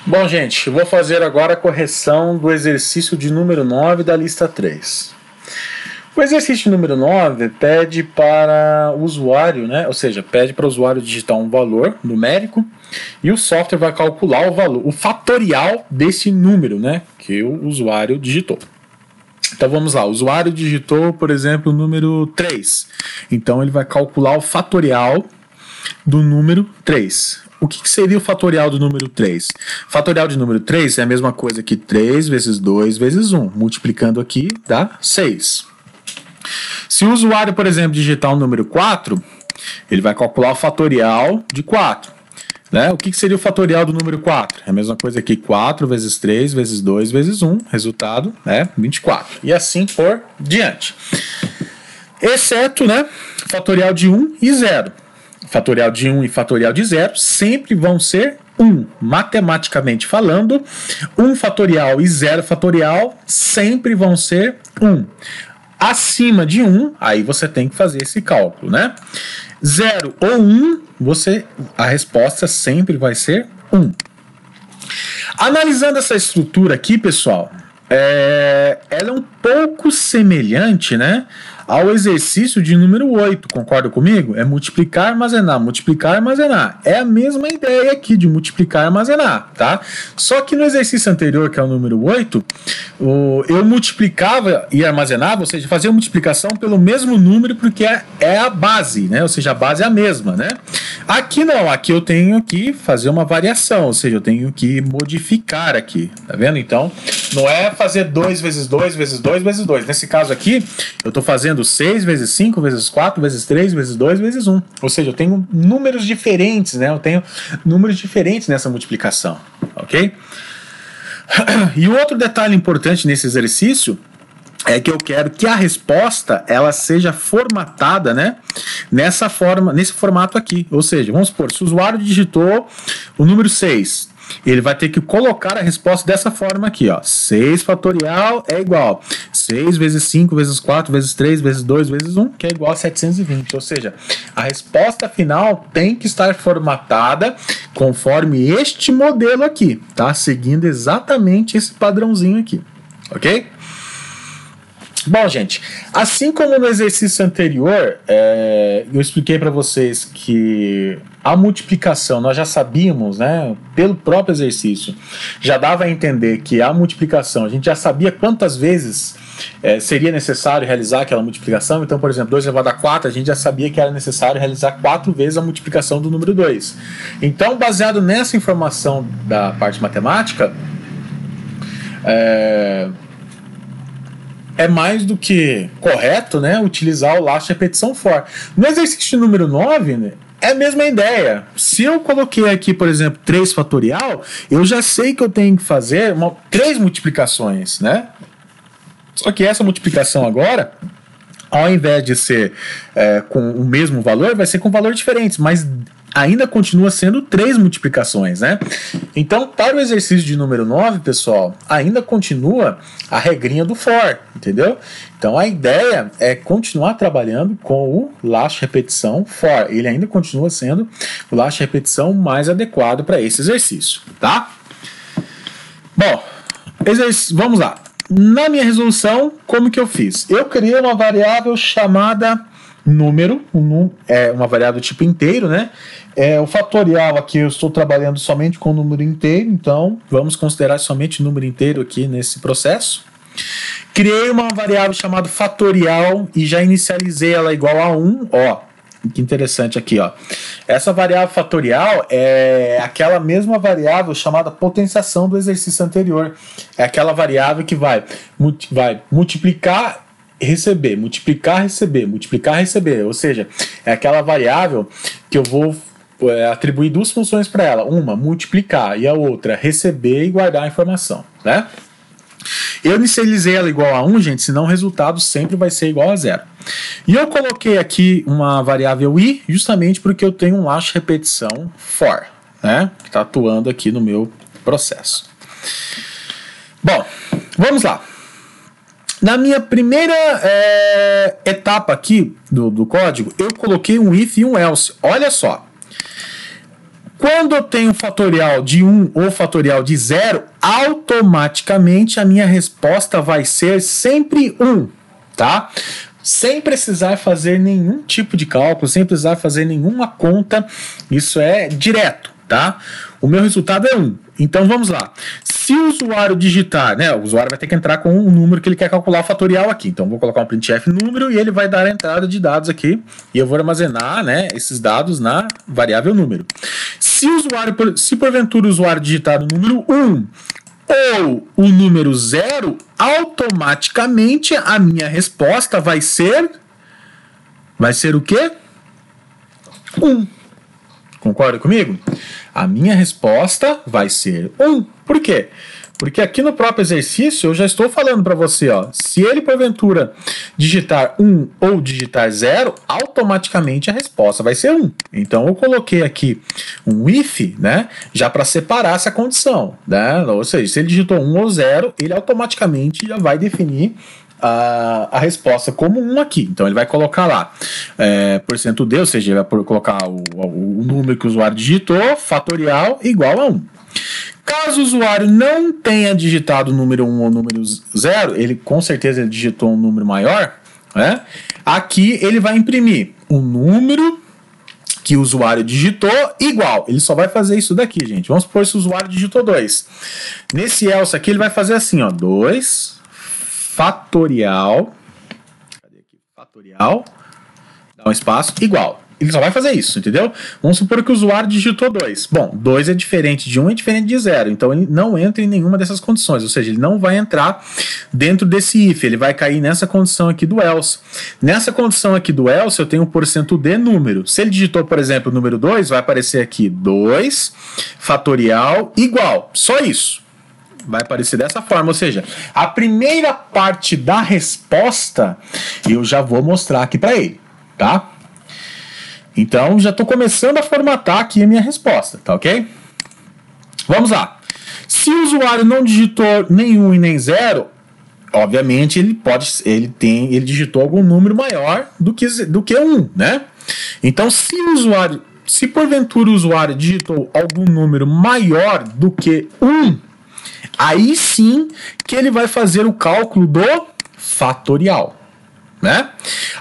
Bom, gente, eu vou fazer agora a correção do exercício de número 9 da lista 3. O exercício número 9 pede para o usuário, né? Ou seja, pede para o usuário digitar um valor numérico e o software vai calcular o valor, o fatorial desse número, né? Que o usuário digitou. Então vamos lá, o usuário digitou, por exemplo, o número 3. Então ele vai calcular o fatorial do número 3. O que seria o fatorial do número 3? Fatorial de número 3 é a mesma coisa que 3 vezes 2 vezes 1. Multiplicando aqui dá 6. Se o usuário, por exemplo, digitar o número 4, ele vai calcular o fatorial de 4. Né? O que seria o fatorial do número 4? É a mesma coisa que 4 vezes 3 vezes 2 vezes 1. Resultado é 24. E assim por diante. Exceto, né, fatorial de 1 e 0. Fatorial de 1 e fatorial de 0 sempre vão ser 1. Matematicamente falando, 1 fatorial e 0 fatorial sempre vão ser 1. Acima de 1, aí você tem que fazer esse cálculo, né? 0 ou 1, a resposta sempre vai ser 1. Analisando essa estrutura aqui, pessoal, ela é um pouco semelhante, né, ao exercício de número 8, concorda comigo? É multiplicar, armazenar, multiplicar, armazenar. É a mesma ideia aqui de multiplicar e armazenar, tá? Só que no exercício anterior, que é o número 8, eu multiplicava e armazenava, ou seja, fazia a multiplicação pelo mesmo número, porque é a base, né? Ou seja, a base é a mesma, né? Aqui não, aqui eu tenho que fazer uma variação, ou seja, eu tenho que modificar aqui, tá vendo? Então, não é fazer 2 vezes 2 vezes 2 vezes 2. Nesse caso aqui, eu estou fazendo 6 vezes 5 vezes 4 vezes 3 vezes 2 vezes 1. Ou seja, eu tenho números diferentes, né? Eu tenho números diferentes nessa multiplicação, ok? E o outro detalhe importante nesse exercício é que eu quero que a resposta ela seja formatada, né, nesse formato aqui. Ou seja, vamos supor, se o usuário digitou o número 6, ele vai ter que colocar a resposta dessa forma aqui, ó. 6 fatorial é igual 6 vezes 5 vezes 4 vezes 3 vezes 2 vezes 1, que é igual a 720. Ou seja, a resposta final tem que estar formatada conforme este modelo aqui, tá? Seguindo exatamente esse padrãozinho aqui, ok? Bom, gente, assim como no exercício anterior, eu expliquei para vocês que a multiplicação nós já sabíamos, né, pelo próprio exercício, já dava a entender que a multiplicação, a gente já sabia quantas vezes seria necessário realizar aquela multiplicação. Então, por exemplo, 2 elevado a 4, a gente já sabia que era necessário realizar 4 vezes a multiplicação do número 2. Então, baseado nessa informação da parte matemática, é mais do que correto, né, utilizar o laço de repetição for. No exercício número 9, né, é a mesma ideia. Se eu coloquei aqui, por exemplo, 3 fatorial, eu já sei que eu tenho que fazer 3 multiplicações, né? Só que essa multiplicação agora, ao invés de ser com o mesmo valor, vai ser com valor diferente, mas ainda continua sendo 3 multiplicações, né? Então, para o exercício de número 9, pessoal, ainda continua a regrinha do for, entendeu? Então, a ideia é continuar trabalhando com o laço de repetição for. Ele ainda continua sendo o laço de repetição mais adequado para esse exercício, tá? Bom, vamos lá. Na minha resolução, como que eu fiz? Eu criei uma variável chamada número, uma variável tipo inteiro, né? O fatorial aqui eu estou trabalhando somente com o número inteiro, então vamos considerar somente o número inteiro aqui nesse processo. Criei uma variável chamada fatorial e já inicializei ela igual a 1, ó. Que interessante aqui, ó. Essa variável fatorial é aquela mesma variável chamada potenciação do exercício anterior. É aquela variável que vai multiplicar, receber, multiplicar, receber, multiplicar, receber. Ou seja, é aquela variável que eu vou atribuir 2 funções para ela. Uma, multiplicar, e a outra, receber e guardar a informação, né? Eu inicializei ela igual a 1, gente, senão o resultado sempre vai ser igual a 0. E eu coloquei aqui uma variável i, justamente porque eu tenho um laço de repetição for, né, que está atuando aqui no meu processo. Bom, vamos lá. Na minha primeira etapa aqui do código, eu coloquei um if e um else. Olha só. Quando eu tenho fatorial de 1 ou fatorial de 0, automaticamente a minha resposta vai ser sempre 1, tá? Sem precisar fazer nenhum tipo de cálculo, sem precisar fazer nenhuma conta, isso é direto, tá? O meu resultado é 1. Então vamos lá. Se o usuário digitar, né, o usuário vai ter que entrar com o número que ele quer calcular o fatorial aqui. Então vou colocar um printf número e ele vai dar a entrada de dados aqui e eu vou armazenar, né, esses dados na variável número. Se porventura o usuário digitar o número 1 ou o número 0, automaticamente a minha resposta vai ser o quê? 1. Concorda comigo? A minha resposta vai ser 1. Por quê? Porque aqui no próprio exercício eu já estou falando para você, ó, se ele porventura digitar 1 ou digitar 0, automaticamente a resposta vai ser 1. Então eu coloquei aqui um if, né, já para separar essa condição, né? Ou seja, se ele digitou 1 ou 0, ele automaticamente já vai definir a resposta como 1 aqui. Então ele vai colocar lá %d, ou seja, ele vai colocar o número que o usuário digitou, fatorial, igual a 1. Caso o usuário não tenha digitado o número 1 ou o número 0, ele com certeza ele digitou um número maior, né? Aqui ele vai imprimir o número que o usuário digitou igual. Ele só vai fazer isso daqui, gente. Vamos supor se o usuário digitou 2. Nesse else aqui ele vai fazer assim, ó, 2 fatorial, cadê aqui? Fatorial, dá um espaço, igual. Ele só vai fazer isso, entendeu? Vamos supor que o usuário digitou 2. Bom, 2 é diferente de 1, é diferente de 0. Então ele não entra em nenhuma dessas condições. Ou seja, ele não vai entrar dentro desse if. Ele vai cair nessa condição aqui do else. Nessa condição aqui do else, eu tenho um %d número. Se ele digitou, por exemplo, o número 2, vai aparecer aqui 2 fatorial igual. Só isso. Vai aparecer dessa forma, ou seja, a primeira parte da resposta eu já vou mostrar aqui para ele, tá? Então, já estou começando a formatar aqui a minha resposta, tá ok? Vamos lá. Se o usuário não digitou nem 1 e nem 0, obviamente ele digitou algum número maior do que 1, né? Então, se porventura o usuário digitou algum número maior do que 1, aí sim que ele vai fazer o cálculo do fatorial, né?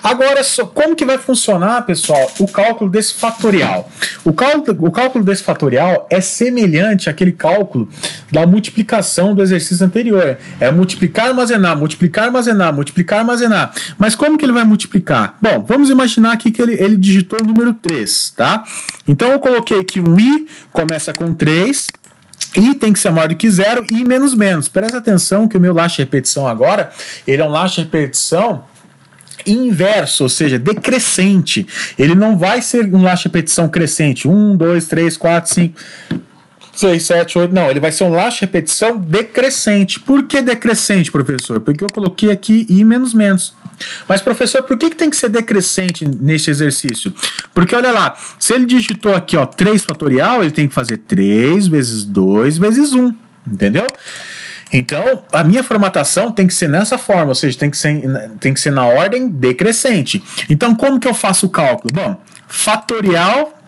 Agora, como que vai funcionar, pessoal, o cálculo desse fatorial? O cálculo desse fatorial é semelhante àquele cálculo da multiplicação do exercício anterior. É multiplicar, armazenar, multiplicar, armazenar, multiplicar, armazenar. Mas como que ele vai multiplicar? Bom, vamos imaginar aqui que ele digitou o número 3, tá? Então eu coloquei que o i começa com 3, i tem que ser maior do que 0 e menos menos. Presta atenção que o meu laço de repetição agora, ele é um laço de repetição inverso, ou seja, decrescente. Ele não vai ser um laço de repetição crescente. 1, 2, 3, 4, 5, 6, 7, 8. Não, ele vai ser um laço de repetição decrescente. Por que decrescente, professor? Porque eu coloquei aqui i menos menos. Mas, professor, por que tem que ser decrescente neste exercício? Porque, olha lá, se ele digitou aqui, ó, 3 fatorial, ele tem que fazer 3 vezes 2 vezes 1. Entendeu? Então, a minha formatação tem que ser nessa forma, ou seja, tem que ser na ordem decrescente. Então, como que eu faço o cálculo? Bom, fatorial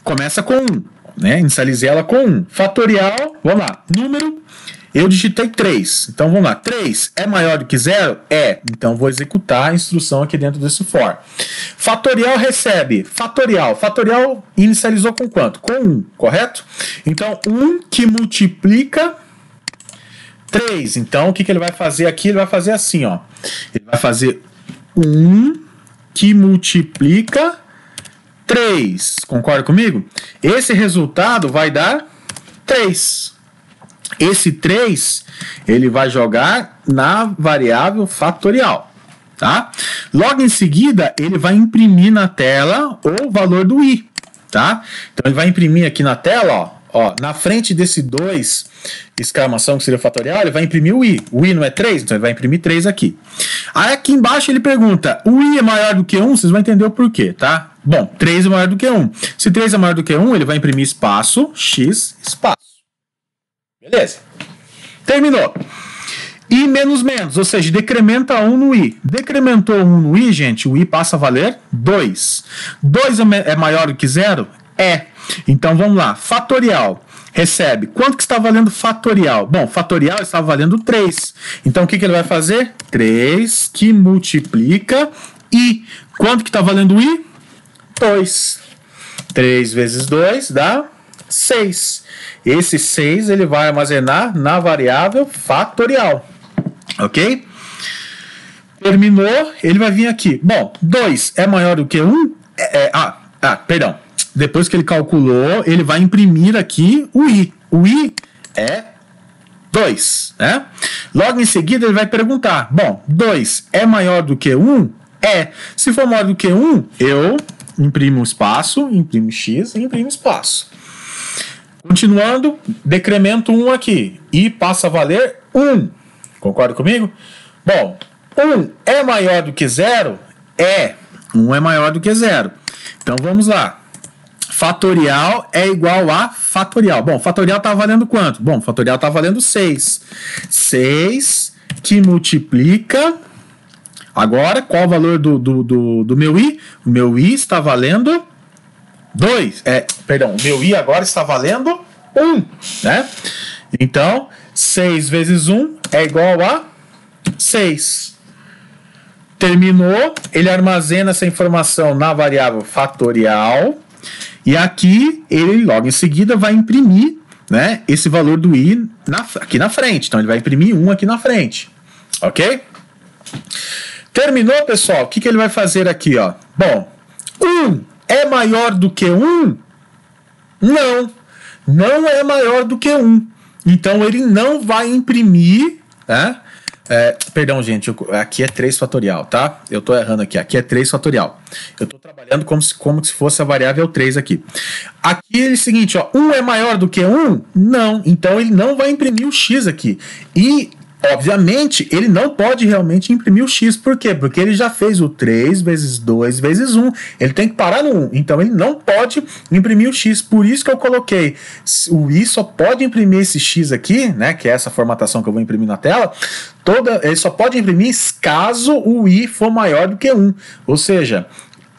começa com 1, né? Inicializei ela com 1. Fatorial, vamos lá, número, eu digitei 3. Então, vamos lá, 3 é maior do que 0? É. Então, vou executar a instrução aqui dentro desse for. Fatorial recebe, fatorial inicializou com quanto? Com 1, correto? Então, 1 que multiplica 3, então o que ele vai fazer aqui? Ele vai fazer assim, ó. Ele vai fazer 1 que multiplica 3. Concorda comigo? Esse resultado vai dar 3. Esse 3, ele vai jogar na variável fatorial, tá? Logo em seguida, ele vai imprimir na tela o valor do i, tá? Então ele vai imprimir aqui na tela, ó, na frente desse 2, exclamação que seria fatorial, ele vai imprimir o i. O i não é 3, então ele vai imprimir 3 aqui. Aí aqui embaixo ele pergunta, o i é maior do que 1? Vocês vão entender o porquê, tá? Bom, 3 é maior do que 1. Se 3 é maior do que 1, ele vai imprimir espaço, x, espaço. Beleza? Terminou. I menos menos, ou seja, decrementa 1 no i. Decrementou 1 no i, gente, o i passa a valer 2. 2 é maior do que 0? É. Então vamos lá, fatorial. Recebe. Quanto que está valendo fatorial? Bom, fatorial está valendo 3. Então o que ele vai fazer? 3 que multiplica i. Quanto que está valendo i? 2. 3 vezes 2 dá 6. Esse 6 ele vai armazenar na variável fatorial. Ok? Terminou, ele vai vir aqui. Bom, 2 é maior do que 1? Perdão. Depois que ele calculou, ele vai imprimir aqui o i. O i é 2, né? Logo em seguida, ele vai perguntar: bom, 2 é maior do que 1? É. Se for maior do que 1, eu imprimo espaço, imprimo x e imprimo espaço. Continuando, decremento 1 aqui. I passa a valer 1. Concorda comigo? Bom, 1 é maior do que 0? É. 1 é maior do que 0. Então vamos lá. Fatorial é igual a fatorial. Bom, fatorial está valendo quanto? Bom, fatorial está valendo 6. 6 que multiplica. Agora, qual o valor do meu i? O meu i está valendo 2. O meu i agora está valendo 1. Né? Então, 6 vezes 1 é igual a 6. Terminou, ele armazena essa informação na variável fatorial. E aqui, ele logo em seguida vai imprimir, né, esse valor do i aqui na frente. Então, ele vai imprimir 1 aqui na frente. Ok? Terminou, pessoal? O que ele vai fazer aqui? Ó? Bom, 1 é maior do que 1? Não. Não é maior do que 1. Então, ele não vai imprimir, né? Perdão, gente, aqui é 3 fatorial, tá? Eu tô errando aqui, aqui é 3 fatorial. Eu tô trabalhando como se fosse a variável 3 aqui. Aqui é o seguinte, ó, 1 é maior do que 1? Não, então ele não vai imprimir o x aqui. E, obviamente, ele não pode realmente imprimir o x. Por quê? Porque ele já fez o 3 vezes 2 vezes 1. Ele tem que parar no 1. Então, ele não pode imprimir o x. Por isso que eu coloquei o i só pode imprimir esse x aqui, né? Que é essa formatação que eu vou imprimir na tela. Ele só pode imprimir caso o i for maior do que 1. Ou seja,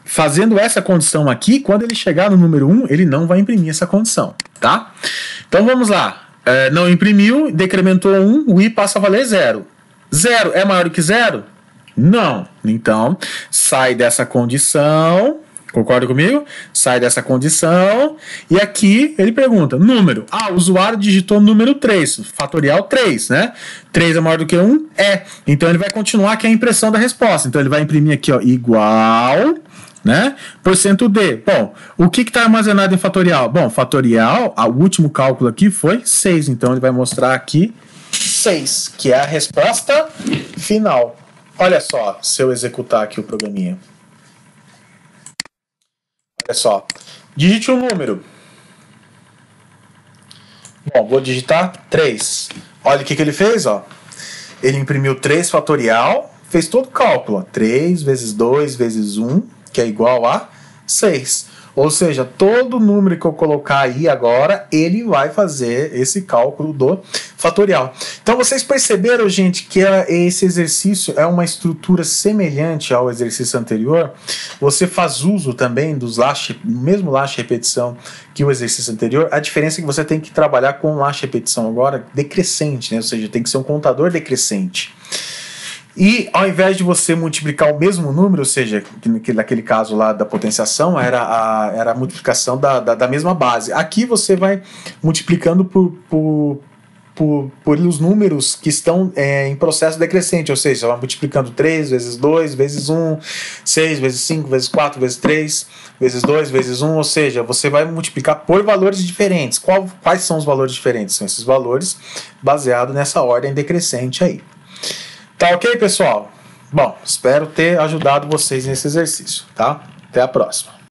fazendo essa condição aqui, quando ele chegar no número 1, ele não vai imprimir essa condição, tá? Então, vamos lá. Não imprimiu, decrementou 1, o i passa a valer 0. 0 é maior do que 0? Não. Então, sai dessa condição. Concorda comigo? Sai dessa condição. E aqui ele pergunta: número. O usuário digitou número 3, fatorial 3, né? 3 é maior do que 1? É. Então ele vai continuar aqui a impressão da resposta. Então ele vai imprimir aqui, ó, igual, né? Porcento D. Bom, o que está armazenado em fatorial? Bom, fatorial, o último cálculo aqui foi 6. Então ele vai mostrar aqui 6, que é a resposta final. Olha só, se eu executar aqui o programinha. Olha só, digite um número. Bom, vou digitar 3. Olha o que ele fez, ó. Ele imprimiu 3 fatorial, fez todo o cálculo, ó. 3 vezes 2 vezes 1, que é igual a 6. Ou seja, todo número que eu colocar aí agora, ele vai fazer esse cálculo do fatorial. Então vocês perceberam, gente, que esse exercício é uma estrutura semelhante ao exercício anterior. Você faz uso também do mesmo lache repetição que o exercício anterior. A diferença é que você tem que trabalhar com lache repetição agora decrescente, né? Ou seja, tem que ser um contador decrescente. E ao invés de você multiplicar o mesmo número, ou seja, que naquele caso lá da potenciação era a multiplicação da mesma base. Aqui você vai multiplicando por os números que estão em processo decrescente, ou seja, você vai multiplicando 3 vezes 2 vezes 1, 6 vezes 5 vezes 4 vezes 3 vezes 2 vezes 1, ou seja, você vai multiplicar por valores diferentes. Quais são os valores diferentes? São esses valores baseados nessa ordem decrescente aí. Tá ok, pessoal? Bom, espero ter ajudado vocês nesse exercício, tá? Até a próxima.